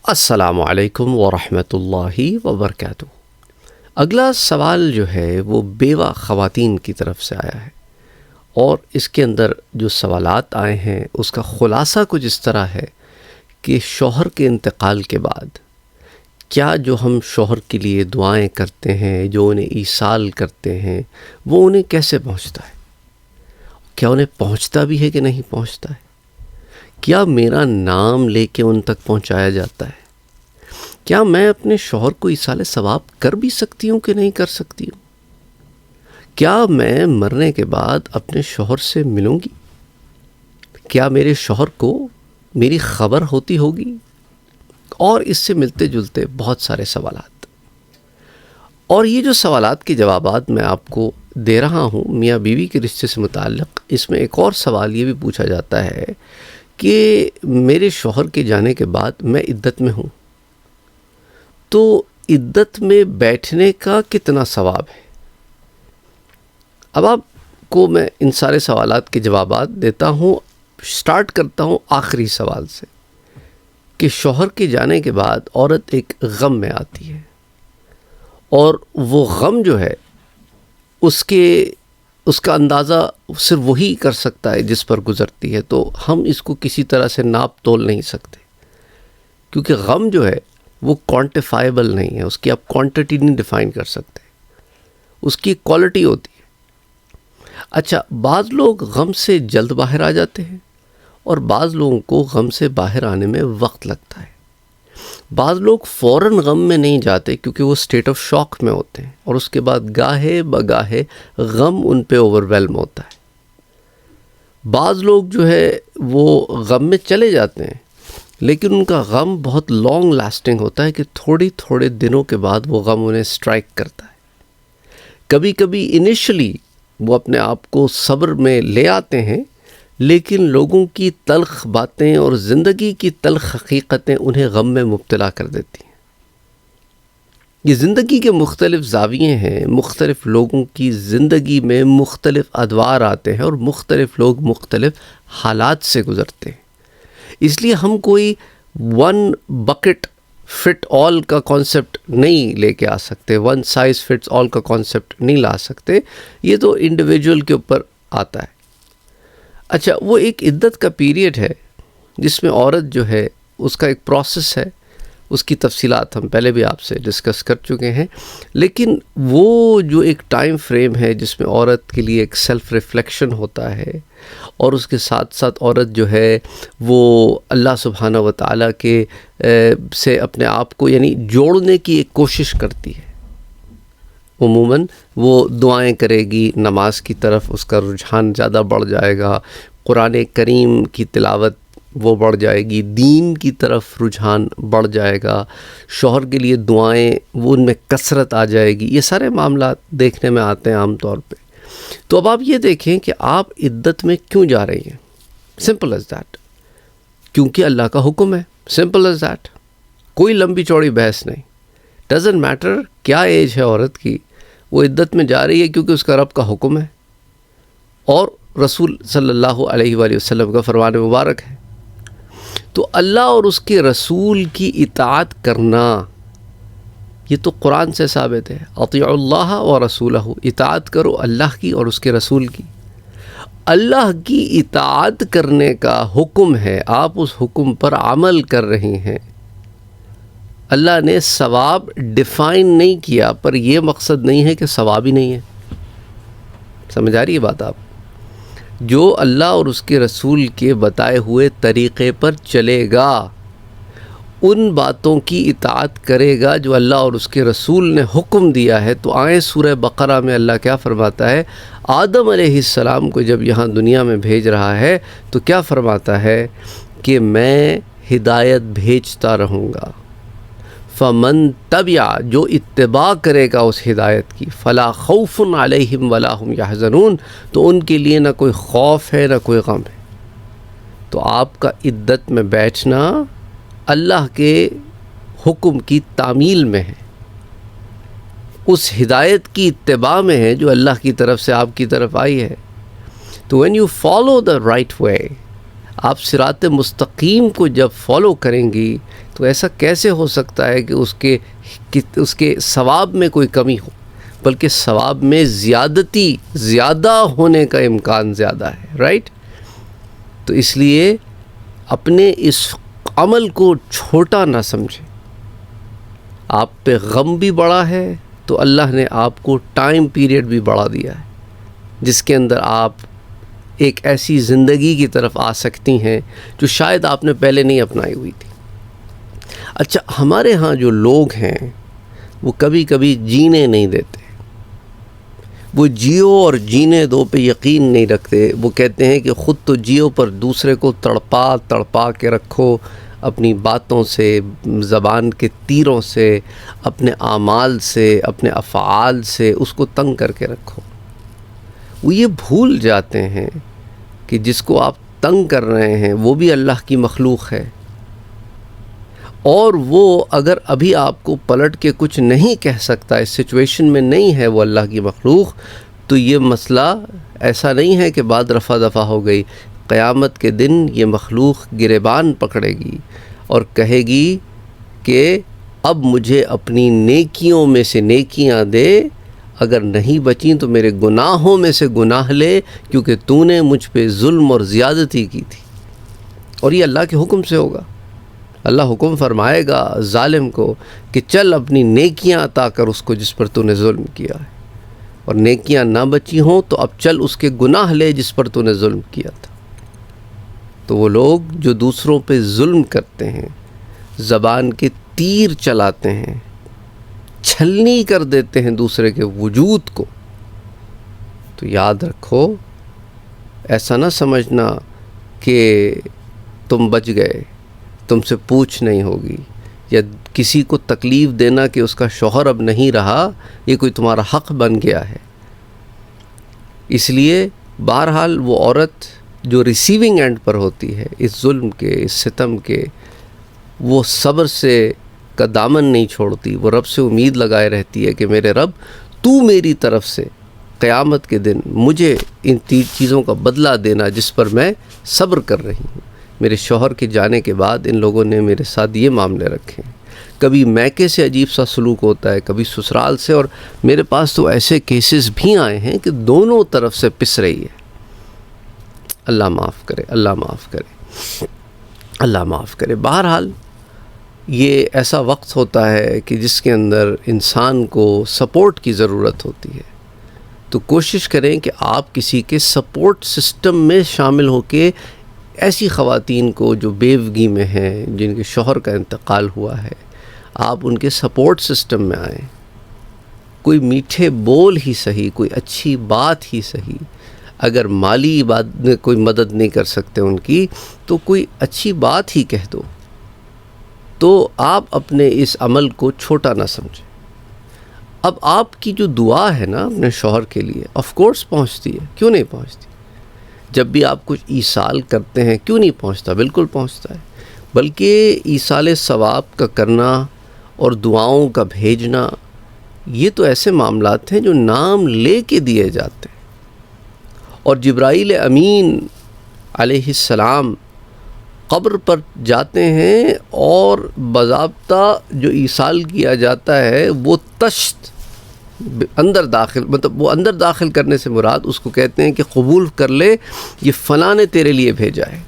السلام علیکم ورحمۃ اللہ وبرکاتہ۔ اگلا سوال جو ہے وہ بیوہ خواتین کی طرف سے آیا ہے، اور اس کے اندر جو سوالات آئے ہیں اس کا خلاصہ کچھ اس طرح ہے کہ شوہر کے انتقال کے بعد کیا جو ہم شوہر کے لیے دعائیں کرتے ہیں، جو انہیں ایصال کرتے ہیں، وہ انہیں کیسے پہنچتا ہے؟ کیا انہیں پہنچتا بھی ہے کہ نہیں پہنچتا ہے؟ کیا میرا نام لے کے ان تک پہنچایا جاتا ہے؟ کیا میں اپنے شوہر کو ایصال ثواب کر بھی سکتی ہوں کہ نہیں کر سکتی ہوں؟ کیا میں مرنے کے بعد اپنے شوہر سے ملوں گی؟ کیا میرے شوہر کو میری خبر ہوتی ہوگی؟ اور اس سے ملتے جلتے بہت سارے سوالات، اور یہ جو سوالات کے جوابات میں آپ کو دے رہا ہوں میاں بیوی کے رشتے سے متعلق، اس میں ایک اور سوال یہ بھی پوچھا جاتا ہے کہ میرے شوہر کے جانے کے بعد میں عدت میں ہوں، تو عدت میں بیٹھنے کا کتنا ثواب ہے؟ اب آپ کو میں ان سارے سوالات کے جوابات دیتا ہوں۔ سٹارٹ کرتا ہوں آخری سوال سے کہ شوہر کے جانے کے بعد عورت ایک غم میں آتی ہے، اور وہ غم جو ہے اس کا اندازہ صرف وہی کر سکتا ہے جس پر گزرتی ہے، تو ہم اس کو کسی طرح سے ناپ تول نہیں سکتے، کیونکہ غم جو ہے وہ کوانٹیفائبل نہیں ہے، اس کی آپ کوانٹٹی نہیں ڈیفائن کر سکتے، اس کی ایک کوالٹی ہوتی ہے۔ اچھا، بعض لوگ غم سے جلد باہر آ جاتے ہیں، اور بعض لوگوں کو غم سے باہر آنے میں وقت لگتا ہے۔ بعض لوگ فوراً غم میں نہیں جاتے کیونکہ وہ اسٹیٹ آف شاک میں ہوتے ہیں، اور اس کے بعد گاہے بگاہے غم ان پہ اوور ویلم ہوتا ہے۔ بعض لوگ جو ہے وہ غم میں چلے جاتے ہیں، لیکن ان کا غم بہت لانگ لاسٹنگ ہوتا ہے کہ تھوڑے دنوں کے بعد وہ غم انہیں اسٹرائک کرتا ہے۔ کبھی کبھی انیشلی وہ اپنے آپ کو صبر میں لے آتے ہیں، لیکن لوگوں کی تلخ باتیں اور زندگی کی تلخ حقیقتیں انہیں غم میں مبتلا کر دیتی ہیں۔ یہ زندگی کے مختلف زاویے ہیں، مختلف لوگوں کی زندگی میں مختلف ادوار آتے ہیں، اور مختلف لوگ مختلف حالات سے گزرتے ہیں۔ اس لیے ہم کوئی ون بکٹ فٹ آل کا کانسیپٹ نہیں لے کے آ سکتے، ون سائز فٹس آل کا کانسیپٹ نہیں لا سکتے، یہ تو انڈیویجول کے اوپر آتا ہے۔ اچھا، وہ ایک عدت کا پیریڈ ہے جس میں عورت جو ہے اس کا ایک پروسیس ہے، اس کی تفصیلات ہم پہلے بھی آپ سے ڈسکس کر چکے ہیں، لیکن وہ جو ایک ٹائم فریم ہے جس میں عورت کے لیے ایک سیلف ریفلیکشن ہوتا ہے، اور اس کے ساتھ ساتھ عورت جو ہے وہ اللہ سبحانہ و تعالیٰ کے سے اپنے آپ کو یعنی جوڑنے کی ایک کوشش کرتی ہے۔ عموماً وہ دعائیں کرے گی، نماز کی طرف اس کا رجحان زیادہ بڑھ جائے گا، قرآن کریم کی تلاوت وہ بڑھ جائے گی، دین کی طرف رجحان بڑھ جائے گا، شوہر کے لیے دعائیں وہ ان میں کثرت آ جائے گی۔ یہ سارے معاملات دیکھنے میں آتے ہیں عام طور پہ۔ تو اب آپ یہ دیکھیں کہ آپ عدت میں کیوں جا رہی ہیں؟ سمپل ایز دیٹ، کیونکہ اللہ کا حکم ہے، سمپل ایز دیٹ، کوئی لمبی چوڑی بحث نہیں۔ ڈزنٹ میٹر کیا ایج ہے عورت کی، وہ عدت میں جا رہی ہے کیونکہ اس کا رب کا حکم ہے، اور رسول صلی اللہ علیہ وآلہ وسلم کا فرمان مبارک ہے۔ تو اللہ اور اس کے رسول کی اطاعت کرنا، یہ تو قرآن سے ثابت ہے، اطیعوا اللہ و رسولہ، اطاعت کرو اللہ کی اور اس کے رسول کی۔ اللہ کی اطاعت کرنے کا حکم ہے، آپ اس حکم پر عمل کر رہی ہیں۔ اللہ نے ثواب ڈیفائن نہیں کیا، پر یہ مقصد نہیں ہے کہ ثواب ہی نہیں ہے۔ سمجھ آ رہی ہے بات؟ آپ جو اللہ اور اس کے رسول کے بتائے ہوئے طریقے پر چلے گا، ان باتوں کی اطاعت کرے گا جو اللہ اور اس کے رسول نے حکم دیا ہے۔ تو آئیں سورہ بقرہ میں اللہ کیا فرماتا ہے؟ آدم علیہ السلام کو جب یہاں دنیا میں بھیج رہا ہے تو کیا فرماتا ہے کہ میں ہدایت بھیجتا رہوں گا، فمن تبع، جو اتباع کرے گا اس ہدایت کی، فلا خوف علیہم ولا هم یحزنون، تو ان کے لیے نہ کوئی خوف ہے نہ کوئی غم ہے۔ تو آپ کا عدت میں بیٹھنا اللہ کے حکم کی تعمیل میں ہے، اس ہدایت کی اتباع میں ہے جو اللہ کی طرف سے آپ کی طرف آئی ہے۔ تو when you follow the right way، آپ صراط مستقیم کو جب فالو کریں گی تو ایسا کیسے ہو سکتا ہے کہ اس کے ثواب میں کوئی کمی ہو، بلکہ ثواب میں زیادہ ہونے کا امکان زیادہ ہے، رائٹ؟ تو اس لیے اپنے اس عمل کو چھوٹا نہ سمجھیں. آپ پہ غم بھی بڑا ہے تو اللہ نے آپ کو ٹائم پیریڈ بھی بڑھا دیا ہے، جس کے اندر آپ ایک ایسی زندگی کی طرف آ سکتی ہیں جو شاید آپ نے پہلے نہیں اپنائی ہوئی تھی. اچھا، ہمارے ہاں جو لوگ ہیں وہ کبھی کبھی جینے نہیں دیتے، وہ جیو اور جینے دو پہ یقین نہیں رکھتے. وہ کہتے ہیں کہ خود تو جیو پر دوسرے کو تڑپا کے رکھو، اپنی باتوں سے، زبان کے تیروں سے، اپنے اعمال سے، اپنے افعال سے اس کو تنگ کر کے رکھو. وہ یہ بھول جاتے ہیں کہ جس کو آپ تنگ کر رہے ہیں وہ بھی اللہ کی مخلوق ہے، اور وہ اگر ابھی آپ کو پلٹ کے کچھ نہیں کہہ سکتا، اس سچویشن میں نہیں ہے وہ اللہ کی مخلوق، تو یہ مسئلہ ایسا نہیں ہے کہ بعد رفع دفع ہو گئی. قیامت کے دن یہ مخلوق گریبان پکڑے گی اور کہے گی کہ اب مجھے اپنی نیکیوں میں سے نیکیاں دے، اگر نہیں بچیں تو میرے گناہوں میں سے گناہ لے، کیونکہ تو نے مجھ پہ ظلم اور زیادتی کی تھی. اور یہ اللہ کے حکم سے ہوگا. اللہ حکم فرمائے گا ظالم کو کہ چل اپنی نیکیاں عطا کر اس کو جس پر تو نے ظلم کیا ہے، اور نیکیاں نہ بچی ہوں تو اب چل اس کے گناہ لے جس پر تو نے ظلم کیا تھا. تو وہ لوگ جو دوسروں پہ ظلم کرتے ہیں، زبان کے تیر چلاتے ہیں، چھلنی کر دیتے ہیں دوسرے کے وجود کو، تو یاد رکھو، ایسا نہ سمجھنا کہ تم بچ گئے، تم سے پوچھ نہیں ہوگی، یا کسی کو تکلیف دینا کہ اس کا شوہر اب نہیں رہا یہ کوئی تمہارا حق بن گیا ہے. اس لیے بہرحال وہ عورت جو ریسیونگ اینڈ پر ہوتی ہے اس ظلم کے، اس ستم کے، وہ صبر سے کا دامن نہیں چھوڑتی. وہ رب سے امید لگائے رہتی ہے کہ میرے رب تو میری طرف سے قیامت کے دن مجھے ان چیزوں کا بدلہ دینا جس پر میں صبر کر رہی ہوں. میرے شوہر کے جانے کے بعد ان لوگوں نے میرے ساتھ یہ معاملے رکھے ہیں، کبھی میکے سے عجیب سا سلوک ہوتا ہے، کبھی سسرال سے، اور میرے پاس تو ایسے کیسز بھی آئے ہیں کہ دونوں طرف سے پس رہی ہے. اللہ معاف کرے، اللہ معاف کرے، اللہ معاف کرے. بہرحال یہ ایسا وقت ہوتا ہے کہ جس کے اندر انسان کو سپورٹ کی ضرورت ہوتی ہے. تو کوشش کریں کہ آپ کسی کے سپورٹ سسٹم میں شامل ہو کے ایسی خواتین کو جو بیوگی میں ہیں، جن کے شوہر کا انتقال ہوا ہے، آپ ان کے سپورٹ سسٹم میں آئیں. کوئی میٹھے بول ہی صحیح، کوئی اچھی بات ہی صحیح. اگر مالی کوئی مدد نہیں کر سکتے ان کی، تو کوئی اچھی بات ہی کہہ دو. تو آپ اپنے اس عمل کو چھوٹا نہ سمجھیں. اب آپ کی جو دعا ہے نا اپنے شوہر کے لیے، آف کورس پہنچتی ہے، کیوں نہیں پہنچتی؟ جب بھی آپ کچھ ایصال کرتے ہیں کیوں نہیں پہنچتا؟ بالکل پہنچتا ہے. بلکہ ایصال ثواب کا کرنا اور دعاؤں کا بھیجنا، یہ تو ایسے معاملات ہیں جو نام لے کے دیے جاتے ہیں. اور جبرائیل امین علیہ السلام قبر پر جاتے ہیں اور باضابطہ جو ایصال کیا جاتا ہے وہ تشت اندر داخل، مطلب وہ اندر داخل کرنے سے مراد اس کو کہتے ہیں کہ قبول کر لے، یہ فلاں نے تیرے لیے بھیجا ہے.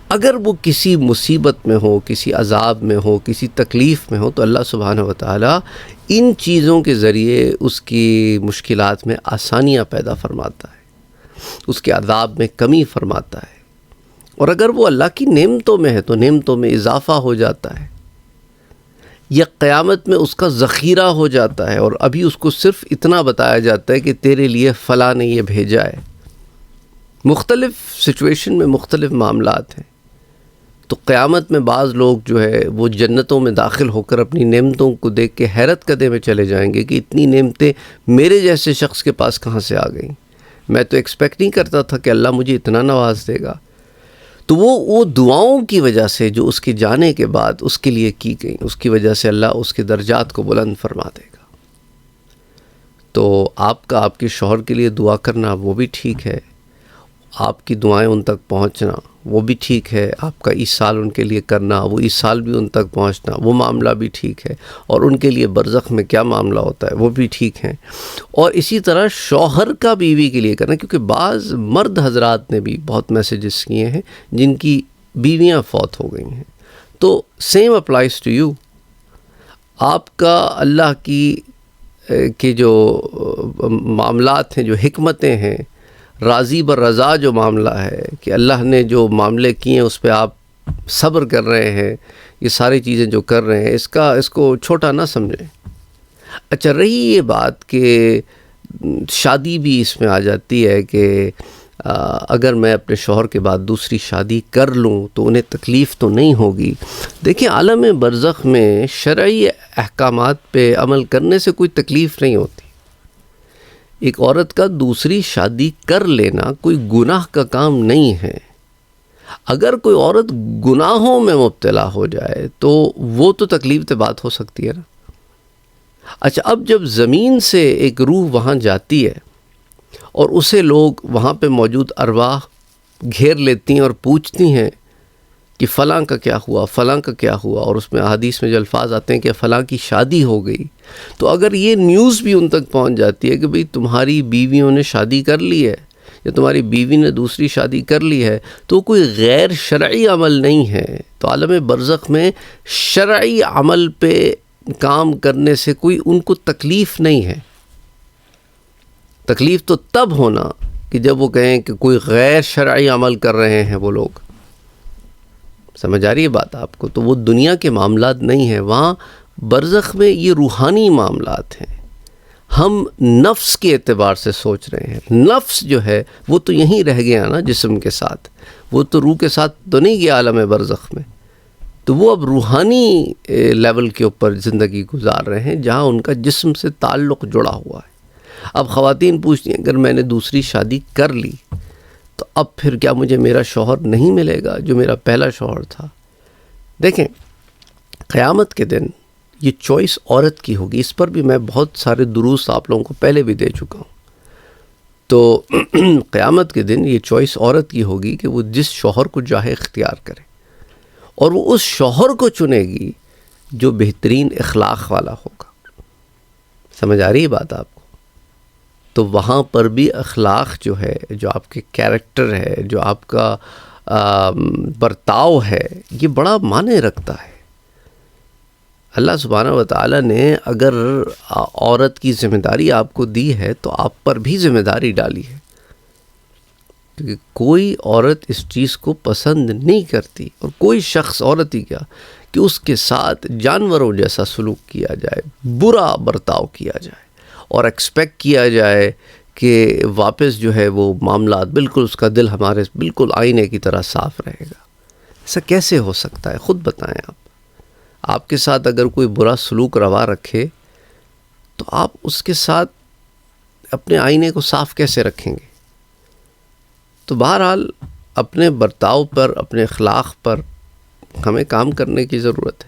اگر وہ کسی مصیبت میں ہو، کسی عذاب میں ہو، کسی تکلیف میں ہو، تو اللہ سبحانہ و تعالیٰ ان چیزوں کے ذریعے اس کی مشکلات میں آسانیاں پیدا فرماتا ہے، اس کے عذاب میں کمی فرماتا ہے. اور اگر وہ اللہ کی نعمتوں میں ہے تو نعمتوں میں اضافہ ہو جاتا ہے، یا قیامت میں اس کا ذخیرہ ہو جاتا ہے، اور ابھی اس کو صرف اتنا بتایا جاتا ہے کہ تیرے لیے فلاں نے یہ بھیجا ہے. مختلف سچویشن میں مختلف معاملات ہیں. تو قیامت میں بعض لوگ جو ہے وہ جنتوں میں داخل ہو کر اپنی نعمتوں کو دیکھ کے حیرت کدے میں چلے جائیں گے کہ اتنی نعمتیں میرے جیسے شخص کے پاس کہاں سے آ گئیں. میں تو ایکسپیکٹ نہیں کرتا تھا کہ اللہ مجھے اتنا نواز دے گا. تو وہ دعاؤں کی وجہ سے جو اس کے جانے کے بعد اس کے لیے کی گئیں، اس کی وجہ سے اللہ اس کے درجات کو بلند فرما دے گا. تو آپ کے شوہر کے لیے دعا کرنا وہ بھی ٹھیک ہے، آپ کی دعائیں ان تک پہنچنا وہ بھی ٹھیک ہے، آپ کا ایصال ان کے لیے کرنا، وہ ایصال بھی ان تک پہنچنا، وہ معاملہ بھی ٹھیک ہے، اور ان کے لیے برزخ میں کیا معاملہ ہوتا ہے وہ بھی ٹھیک ہے. اور اسی طرح شوہر کا بیوی کے لیے کرنا، کیونکہ بعض مرد حضرات نے بھی بہت میسیجز کیے ہیں جن کی بیویاں فوت ہو گئی ہیں. تو سیم اپلائز ٹو یو. آپ کا اللہ کے جو معاملات ہیں، جو حکمتیں ہیں، راضی برضا جو معاملہ ہے کہ اللہ نے جو معاملے کیے ہیں اس پہ آپ صبر کر رہے ہیں، یہ ساری چیزیں جو کر رہے ہیں، اس کو چھوٹا نہ سمجھیں. اچھا، رہی یہ بات کہ شادی بھی اس میں آ جاتی ہے کہ اگر میں اپنے شوہر کے بعد دوسری شادی کر لوں تو انہیں تکلیف تو نہیں ہوگی. دیکھیں، عالم برزخ میں شرعی احکامات پہ عمل کرنے سے کوئی تکلیف نہیں ہوتی. ایک عورت کا دوسری شادی کر لینا کوئی گناہ کا کام نہیں ہے. اگر کوئی عورت گناہوں میں مبتلا ہو جائے تو وہ تو تکلیف سے بات ہو سکتی ہے نا. اچھا، اب جب زمین سے ایک روح وہاں جاتی ہے اور اسے لوگ وہاں پہ موجود ارواح گھیر لیتی ہیں اور پوچھتی ہیں کہ فلاں کا کیا ہوا، فلاں کا کیا ہوا، اور اس میں احادیث میں جو الفاظ آتے ہیں کہ فلاں کی شادی ہو گئی، تو اگر یہ نیوز بھی ان تک پہنچ جاتی ہے کہ بھئی تمہاری بیویوں نے شادی کر لی ہے یا تمہاری بیوی نے دوسری شادی کر لی ہے، تو کوئی غیر شرعی عمل نہیں ہے. تو عالم برزخ میں شرعی عمل پہ کام کرنے سے کوئی ان کو تکلیف نہیں ہے. تکلیف تو تب ہونا کہ جب وہ کہیں کہ کوئی غیر شرعی عمل کر رہے ہیں وہ لوگ. سمجھ آ رہی ہے بات آپ کو؟ تو وہ دنیا کے معاملات نہیں ہیں، وہاں برزخ میں یہ روحانی معاملات ہیں. ہم نفس کے اعتبار سے سوچ رہے ہیں. نفس جو ہے وہ تو یہیں رہ گیا نا جسم کے ساتھ، وہ تو روح کے ساتھ تو نہیں گیا عالم برزخ میں. تو وہ اب روحانی لیول کے اوپر زندگی گزار رہے ہیں جہاں ان کا جسم سے تعلق جڑا ہوا ہے. اب خواتین پوچھتی ہیں اگر میں نے دوسری شادی کر لی تو اب پھر کیا مجھے میرا شوہر نہیں ملے گا جو میرا پہلا شوہر تھا؟ دیکھیں، قیامت کے دن یہ چوائس عورت کی ہوگی. اس پر بھی میں بہت سارے دروس آپ لوگوں کو پہلے بھی دے چکا ہوں. تو قیامت کے دن یہ چوائس عورت کی ہوگی کہ وہ جس شوہر کو چاہے اختیار کرے، اور وہ اس شوہر کو چنے گی جو بہترین اخلاق والا ہوگا. سمجھ آ رہی ہے بات آپ کو؟ تو وہاں پر بھی اخلاق جو ہے، جو آپ کے کیریکٹر ہے، جو آپ کا برتاؤ ہے، یہ بڑا معنی رکھتا ہے. اللہ سبحانہ و تعالیٰ نے اگر عورت کی ذمہ داری آپ کو دی ہے تو آپ پر بھی ذمہ داری ڈالی ہے، کیونکہ کوئی عورت اس چیز کو پسند نہیں کرتی، اور کوئی شخص، عورت ہی کیا، کہ اس کے ساتھ جانوروں جیسا سلوک کیا جائے، برا برتاؤ کیا جائے، اور ایکسپیکٹ کیا جائے کہ واپس جو ہے وہ معاملات بالکل، اس کا دل ہمارے بالکل آئینے کی طرح صاف رہے گا. ایسا کیسے ہو سکتا ہے؟ خود بتائیں. آپ کے ساتھ اگر کوئی برا سلوک روا رکھے تو آپ اس کے ساتھ اپنے آئینے کو صاف کیسے رکھیں گے؟ تو بہرحال اپنے برتاؤ پر، اپنے اخلاق پر ہمیں کام کرنے کی ضرورت ہے.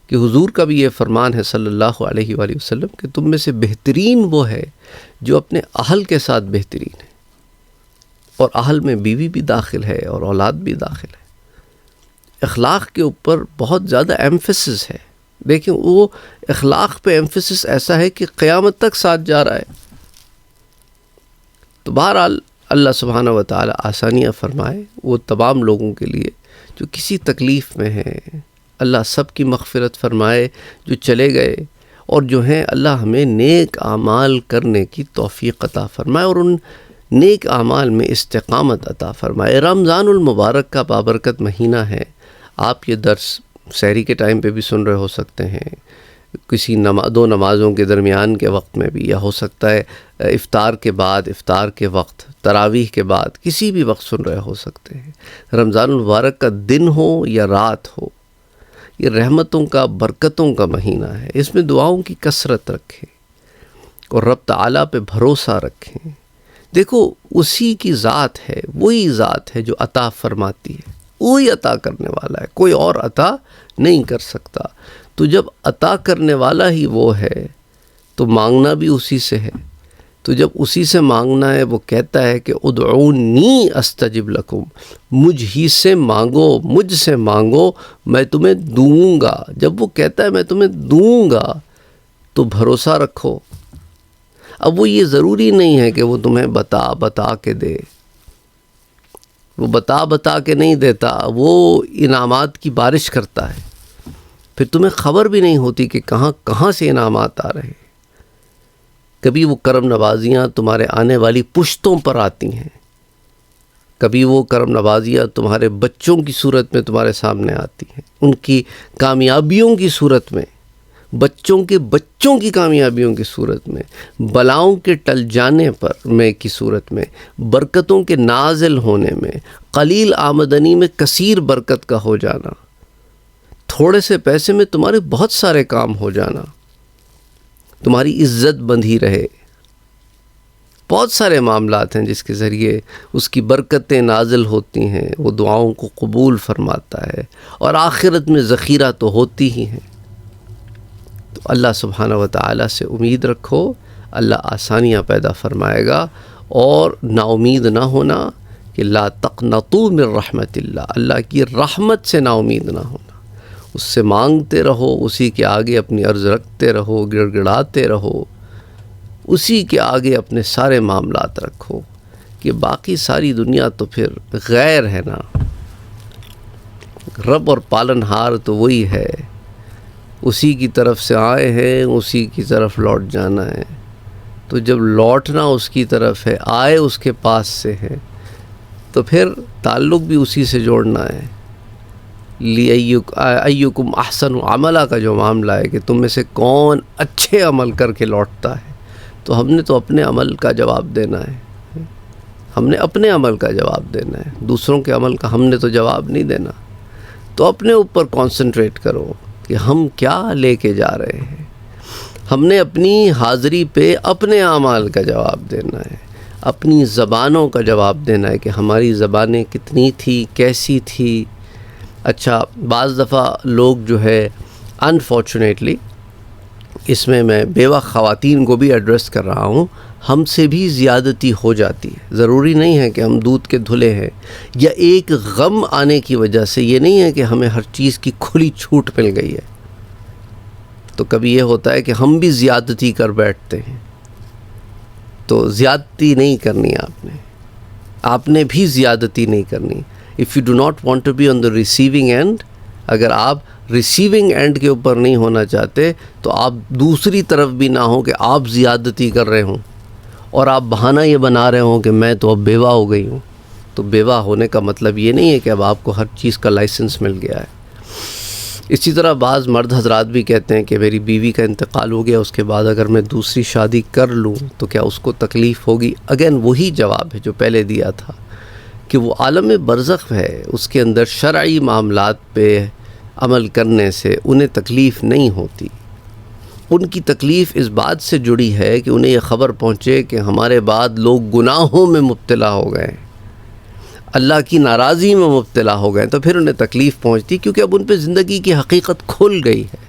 کہ حضور کا بھی یہ فرمان ہے صلی اللہ علیہ وآلہ وسلم کہ تم میں سے بہترین وہ ہے جو اپنے اہل کے ساتھ بہترین ہے، اور اہل میں بیوی بھی داخل ہے اور اولاد بھی داخل ہے. اخلاق کے اوپر بہت زیادہ ایمفیسس ہے. دیکھیں، وہ اخلاق پہ ایمفیسس ایسا ہے کہ قیامت تک ساتھ جا رہا ہے. تو بہرحال اللہ سبحانہ و تعالی آسانیاں فرمائے وہ تمام لوگوں کے لیے جو کسی تکلیف میں ہیں. اللہ سب کی مغفرت فرمائے جو چلے گئے، اور جو ہیں اللہ ہمیں نیک اعمال کرنے کی توفیق عطا فرمائے، اور ان نیک اعمال میں استقامت عطا فرمائے. رمضان المبارک کا بابرکت مہینہ ہے. آپ یہ درس سحری کے ٹائم پہ بھی سن رہے ہو سکتے ہیں، کسی دو نمازوں کے درمیان کے وقت میں بھی، یا ہو سکتا ہے افطار کے بعد، افطار کے وقت، تراویح کے بعد، کسی بھی وقت سن رہے ہو سکتے ہیں. رمضان المبارک کا دن ہو یا رات ہو، یہ رحمتوں کا، برکتوں کا مہینہ ہے. اس میں دعاؤں کی کثرت رکھیں اور رب تعالیٰ پہ بھروسہ رکھیں. دیکھو، اسی کی ذات ہے، وہی ذات ہے جو عطا فرماتی ہے، وہی عطا کرنے والا ہے، کوئی اور عطا نہیں کر سکتا. تو جب عطا کرنے والا ہی وہ ہے تو مانگنا بھی اسی سے ہے. تو جب اسی سے مانگنا ہے، وہ کہتا ہے کہ ادعونی استجب لکم، مجھ ہی سے مانگو، مجھ سے مانگو، میں تمہیں دوں گا۔ جب وہ کہتا ہے میں تمہیں دوں گا تو بھروسہ رکھو۔ اب وہ یہ ضروری نہیں ہے کہ وہ تمہیں بتا کے دے، وہ بتا کے نہیں دیتا، وہ انعامات کی بارش کرتا ہے، پھر تمہیں خبر بھی نہیں ہوتی کہ کہاں سے انعامات آ رہے۔ کبھی وہ کرم نوازیاں تمہارے آنے والی پشتوں پر آتی ہیں، کبھی وہ کرم نوازیاں تمہارے بچوں کی صورت میں تمہارے سامنے آتی ہیں، ان کی کامیابیوں کی صورت میں، بچوں کے بچوں کی کامیابیوں کی صورت میں، بلاؤں کے ٹل جانے کی صورت میں، برکتوں کے نازل ہونے میں، قلیل آمدنی میں کثیر برکت کا ہو جانا، تھوڑے سے پیسے میں تمہارے بہت سارے کام ہو جانا، تمہاری عزت بندھی رہے۔ بہت سارے معاملات ہیں جس کے ذریعے اس کی برکتیں نازل ہوتی ہیں، وہ دعاؤں کو قبول فرماتا ہے، اور آخرت میں ذخیرہ تو ہوتی ہی ہیں۔ تو اللہ سبحانہ و تعالیٰ سے امید رکھو، اللہ آسانیاں پیدا فرمائے گا، اور نا امید نہ ہونا کہ لا تقنطوا من رحمت اللہ، اللہ کی رحمت سے نا امید نہ ہونا۔ اس سے مانگتے رہو، اسی کے آگے اپنی عرض رکھتے رہو، گڑ گڑاتے رہو، اسی کے آگے اپنے سارے معاملات رکھو، کہ باقی ساری دنیا تو پھر غیر ہے نا، رب اور پالنہار تو وہی ہے، اسی کی طرف سے آئے ہیں، اسی کی طرف لوٹ جانا ہے۔ تو جب لوٹنا اس کی طرف ہے، آئے اس کے پاس سے ہے، تو پھر تعلق بھی اسی سے جوڑنا ہے۔ ایکم احسن عملا کا جو معاملہ ہے کہ تم میں سے کون اچھے عمل کر کے لوٹتا ہے، تو ہم نے تو اپنے عمل کا جواب دینا ہے، ہم نے اپنے عمل کا جواب دینا ہے، دوسروں کے عمل کا ہم نے تو جواب نہیں دینا۔ تو اپنے اوپر کانسنٹریٹ کرو کہ ہم کیا لے کے جا رہے ہیں، ہم نے اپنی حاضری پہ اپنے اعمال کا جواب دینا ہے، اپنی زبانوں کا جواب دینا ہے کہ ہماری زبانیں کتنی تھی، کیسی تھی۔ اچھا، بعض دفعہ لوگ جو ہے انفارچونیٹلی، اس میں بیوہ خواتین کو بھی ایڈریس کر رہا ہوں، ہم سے بھی زیادتی ہو جاتی ہے۔ ضروری نہیں ہے کہ ہم دودھ کے دھلے ہیں، یا ایک غم آنے کی وجہ سے یہ نہیں ہے کہ ہمیں ہر چیز کی کھلی چھوٹ مل گئی ہے۔ تو کبھی یہ ہوتا ہے کہ ہم بھی زیادتی کر بیٹھتے ہیں، تو زیادتی نہیں کرنی آپ نے بھی زیادتی نہیں کرنی۔ If you do not want to be on the receiving end, اگر آپ ریسیونگ اینڈ کے اوپر نہیں ہونا چاہتے تو آپ دوسری طرف بھی نہ ہوں کہ آپ زیادتی کر رہے ہوں اور آپ بہانہ یہ بنا رہے ہوں کہ میں تو اب بیوہ ہو گئی ہوں۔ تو بیوہ ہونے کا مطلب یہ نہیں ہے کہ اب آپ کو ہر چیز کا لائسنس مل گیا ہے۔ اسی طرح بعض مرد حضرات بھی کہتے ہیں کہ میری بیوی کا انتقال ہو گیا، اس کے بعد اگر میں دوسری شادی کر لوں تو کیا اس کو تکلیف ہوگی؟ اگین وہی جواب ہے جو پہلے دیا تھا، کہ وہ عالم برزخ ہے، اس کے اندر شرعی معاملات پہ عمل کرنے سے انہیں تکلیف نہیں ہوتی۔ ان کی تکلیف اس بات سے جڑی ہے کہ انہیں یہ خبر پہنچے کہ ہمارے بعد لوگ گناہوں میں مبتلا ہو گئے، اللہ کی ناراضی میں مبتلا ہو گئے، تو پھر انہیں تکلیف پہنچتی، کیونکہ اب ان پہ زندگی کی حقیقت کھل گئی ہے،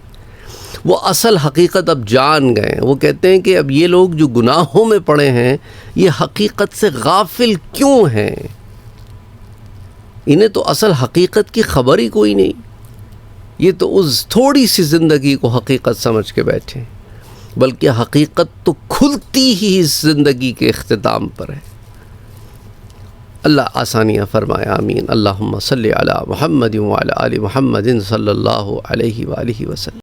وہ اصل حقیقت اب جان گئے۔ وہ کہتے ہیں کہ اب یہ لوگ جو گناہوں میں پڑے ہیں، یہ حقیقت سے غافل کیوں ہیں؟ انہیں تو اصل حقیقت کی خبر ہی کوئی نہیں، یہ تو اس تھوڑی سی زندگی کو حقیقت سمجھ کے بیٹھے، بلکہ حقیقت تو کھلتی ہی اس زندگی کے اختتام پر ہے۔ اللہ آسانیاں فرمائے، آمین۔ اللہم صلی علی محمد وعلی آل محمد صلی اللہ علیہ وآلہ وسلم۔